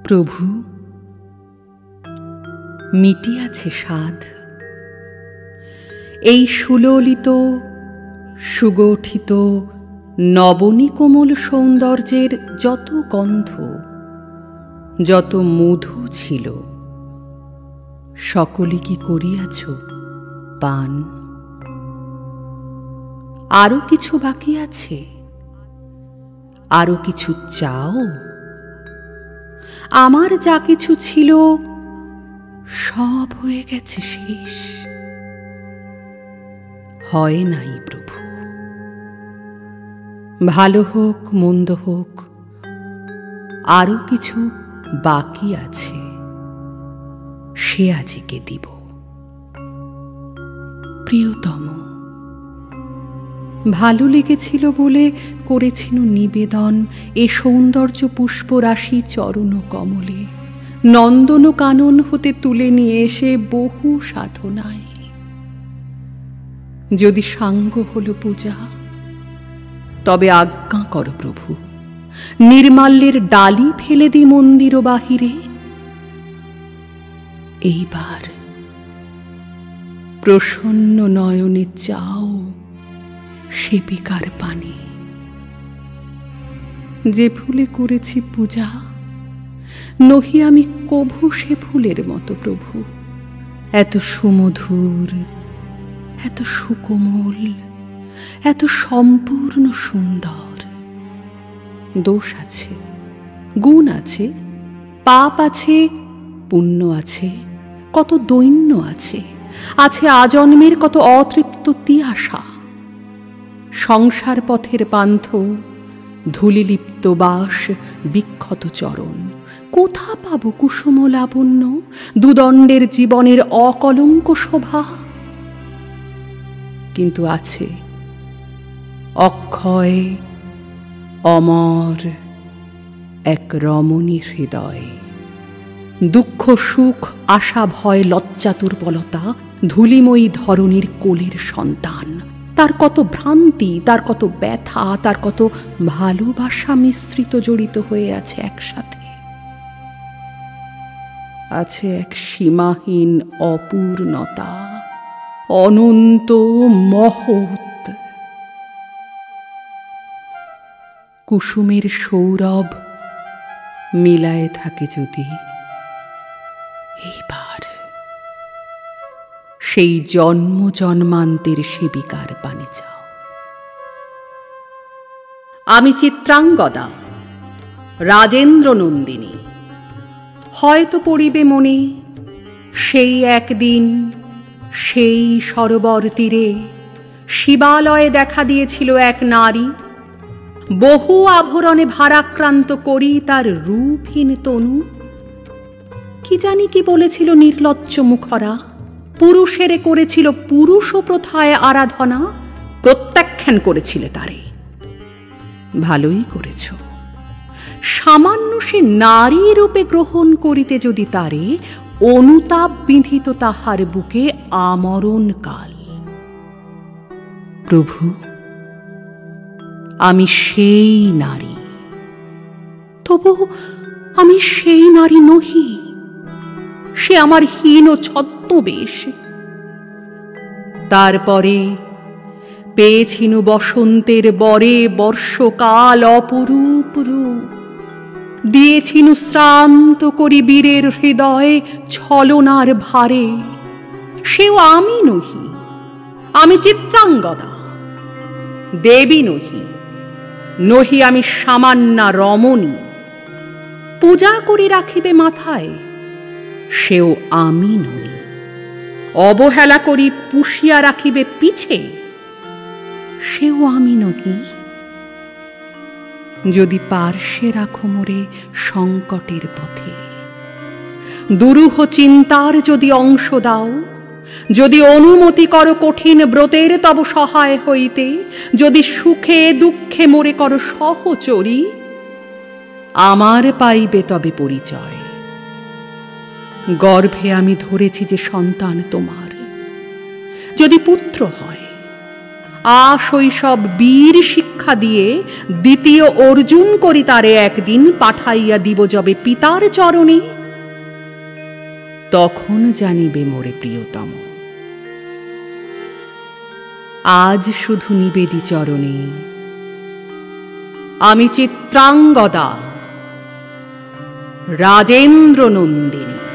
প্রভু, মিটিয়াছে সাধ। এই সুললিত সুগঠিত নবনীকোমল সৌন্দর্যের যত গন্ধ, যত মধু ছিল, সকলে কি করিয়াছ পান? আরো কিছু বাকি আছে? আরো কিছু চাও? আমার যা কিছু ছিল সব হয়ে গেছে শেষ। হয় নাই প্রভু। ভালো হোক মন্দ হোক, আরো কিছু বাকি আছে, সে আজিকে দিব। প্রিয়তম, ভালো লেগেছিল বলে করেছিল নিবেদন এ সৌন্দর্য পুষ্পরাশি চরণ কমলে, নন্দন কানন হতে তুলে নিয়ে এসে বহু সাধনায়। যদি সাঙ্গ হল পূজা, তবে আজ্ঞা কর প্রভু, নির্মাল্যের ডালি ফেলে দি মন্দির বাহিরে। এইবার প্রসন্ন নয়নে চাও সেবিকার পানে। যে ফুলে করেছি পূজা, নহি আমি কভু সে ফুলের মতো প্রভু, এত সুমধুর, এত সুকোমল, এত সম্পূর্ণ সুন্দর। দোষ আছে, গুণ আছে, পাপ আছে, পুণ্য আছে, কত দৈন্য আছে, আছে আজন্মের কত অতৃপ্ত তিয়াসা। সংসার পথের পান্থ, ধূলিলিপ্ত বাস, বিক্ষত চরণ, কোথা পাব কুসুম লাবণ্য, দুদণ্ডের জীবনের অকলঙ্ক শোভা? কিন্তু আছে অক্ষয় অমর এক রমণী হৃদয়। দুঃখ সুখ আশা ভয় লজ্জা দুর্বলতা, ধূলিময়ী ধরণীর কোলের সন্তান। তার কত ভ্রান্তি, তার কত ব্যথা, তার কত ভালোবাসা মিশ্রিত জড়িত হয়ে আছে একসাথে। আছে এক সীমাহীন অপূর্ণতা, অনন্ত মহৎ। কুসুমের সৌরভ মিলায়ে থাকে যদি, এইবার সেই জন্ম জন্মান্তের সেবিকার পানে যাও। আমি চিত্রাঙ্গদা, রাজেন্দ্র নন্দিনী। হয়তো পড়িবে মনে সেই একদিন, সেই সরোবর তীরে শিবালয়ে দেখা দিয়েছিল এক নারী, বহু আভরণে ভারাক্রান্ত করি তার রূপহীন তনু। কি জানি কি বলেছিল নির্লজ্জ মুখরা, পুরুষেরে করেছিল পুরুষ প্রথায় আরাধনা, প্রত্যাখ্যান করেছিলে তারে। ভালোই করেছ। সামান্য সে নারী রূপে গ্রহণ করিতে যদি তারে, অনুতাপ বিঁধিত তাহার বুকে আমরণ কাল। প্রভু, আমি সেই নারী, তবু আমি সেই নারী নহি। সে আমার হীন ছদ্মবেশ। তারপরে পেয়েছিনু বসন্তের বরে বর্ষকাল অপরূপ রূপ, দিয়েছিনু শ্রান্ত করি বীরের হৃদয় ছলনার ভারে। সেও আমি নহি, আমি চিত্রাঙ্গদা। দেবী নহি, নহি আমি সামান্যা রমণী। পূজা করি রাখিবে মাথায়, সেও আমি নই। অবহেলা করি পুষিয়া রাখিবে পিছে, সেও আমি নহি। যদি পার্শ্বে রাখো মোরে সংকটের পথে, দুরূহ চিন্তার যদি অংশ দাও, যদি অনুমতি করো কঠিন ব্রতের তব সহায় হইতে, যদি সুখে দুঃখে মোরে করো সহচরী, আমার পাইবে তবে পরিচয়। গর্ভে আমি ধরেছি যে সন্তান তোমার, যদি পুত্র হয় আশৈশব বীর শিক্ষা দিয়ে দ্বিতীয় অর্জুন করি তারে একদিন পাঠাইয়া দিব যবে পিতার চরণে, তখন জানিবে মোরে প্রিয়তম। আজ শুধু নিবেদি চরণে আমি চিত্রাঙ্গদা রাজেন্দ্র নন্দিনী।